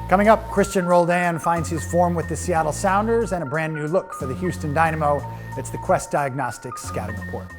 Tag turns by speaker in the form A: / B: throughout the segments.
A: Coming up, Cristian Roldan finds his form with the Seattle Sounders and a brand new look for the Houston Dynamo. It's the Quest Diagnostics Scouting Report.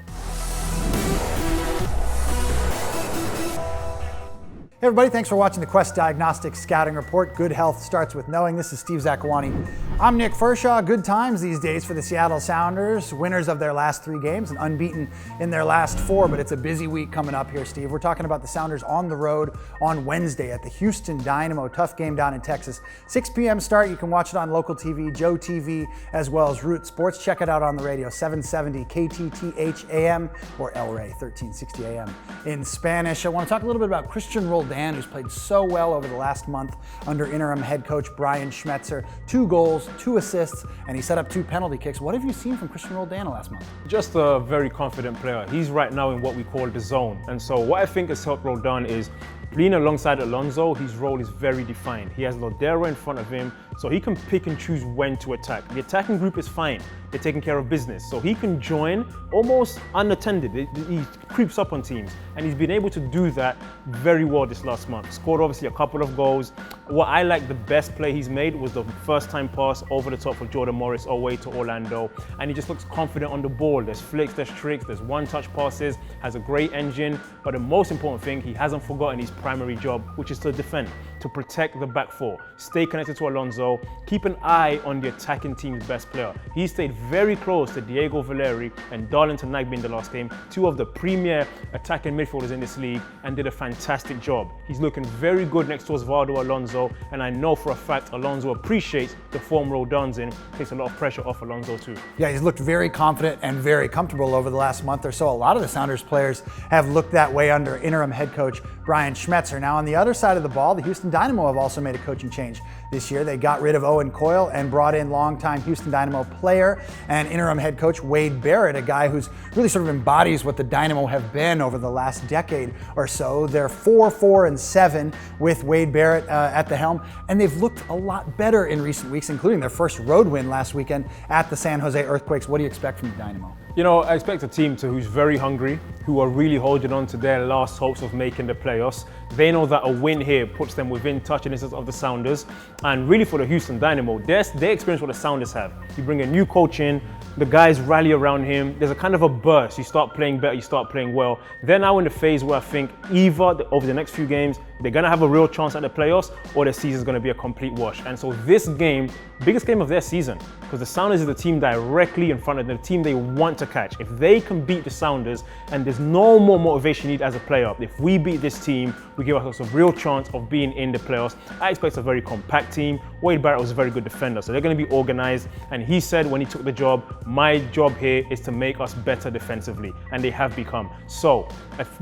A: Hey everybody, thanks for watching the Quest Diagnostics Scouting Report. Good health starts with knowing. This is Steve Zakuani. I'm Nick Firchau. Good times these days for the Seattle Sounders, winners of their last 3 games and unbeaten in their last 4, but it's a busy week coming up here, Steve. We're talking about the Sounders on the road on Wednesday at the Houston Dynamo. Tough game down in Texas. 6 p.m. start. You can watch it on local TV, Joe TV, as well as Root Sports. Check it out on the radio, 770 KTTH AM or El Rey, 1360 AM in Spanish. I want to talk a little bit about Cristian Roldan, who's played so well over the last month under interim head coach Brian Schmetzer. 2 goals, 2 assists, and he set up 2 penalty kicks. What have you seen from Cristian Roldan last month?
B: Just a very confident player. He's right now in what we call the zone. And so what I think has helped Roldan is being alongside Alonso, his role is very defined. He has Lodero in front of him, so he can pick and choose when to attack. The attacking group is fine. They're taking care of business. So he can join almost unattended. He creeps up on teams, and he's been able to do that very well this last month. Scored obviously a couple of goals. What I like, the best play he's made was the first time pass over the top for Jordan Morris away to Orlando, and he just looks confident on the ball. There's flicks, there's tricks, there's one-touch passes, has a great engine, but the most important thing, he hasn't forgotten his primary job, which is to defend, to protect the back 4, stay connected to Alonso, keep an eye on the attacking team's best player. He stayed very close to Diego Valeri and Darlington Nagbe in the last game, 2 of the premier attacking midfielders in this league, and did a fantastic job. He's looking very good next to Osvaldo Alonso, and I know for a fact Alonso appreciates the form Roldan's in, takes a lot of pressure off Alonso too.
A: Yeah, he's looked very confident and very comfortable over the last month or so. A lot of the Sounders players have looked that way under interim head coach Brian Schmetzer. Now on the other side of the ball, the Houston Dynamo have also made a coaching change this year. They got rid of Owen Coyle and brought in longtime Houston Dynamo player and interim head coach Wade Barrett, a guy who's really sort of embodies what the Dynamo have been over the last decade or so. They're 4-4-7 with Wade Barrett at the helm, and they've looked a lot better in recent weeks, including their first road win last weekend at the San Jose Earthquakes. What do you expect from the Dynamo?
B: You know, I expect a team who's very hungry, who are really holding on to their last hopes of making the playoffs. They know that a win here puts them within touching distance of the Sounders. And really for the Houston Dynamo, they experience what the Sounders have. You bring a new coach in, the guys rally around him, there's a kind of a burst. You start playing better, you start playing well. They're now in the phase where I think either over the next few games, they're gonna have a real chance at the playoffs, or their season's gonna be a complete wash. And so this game, biggest game of their season, because the Sounders is the team directly in front of them, the team they want to catch. If they can beat the Sounders, and there's no more motivation you need as a player, if we beat this team, we give ourselves a real chance of being in the playoffs. I expect a very compact team. Wade Barrett was a very good defender, so they're going to be organized. And he said when he took the job, my job here is to make us better defensively, and they have become. So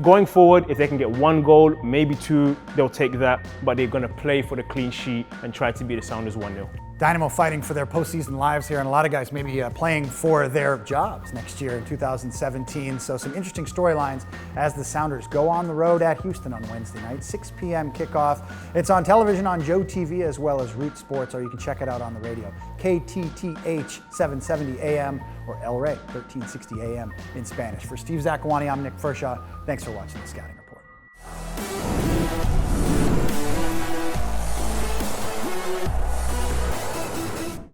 B: going forward, if they can get 1 goal, maybe 2, they'll take that, but they're going to play for the clean sheet and try to beat the Sounders 1-0.
A: Dynamo fighting for their postseason lives here, and a lot of guys maybe playing for their jobs next year in 2017. So some interesting storylines as the Sounders go on the road at Houston on Wednesday night, 6 p.m. kickoff. It's on television on Joe TV as well as Root Sports, or you can check it out on the radio, KTTH 770 AM or El Rey 1360 AM in Spanish. For Steve Zakuani, I'm Nick Firchau. Thanks for watching the Scouting.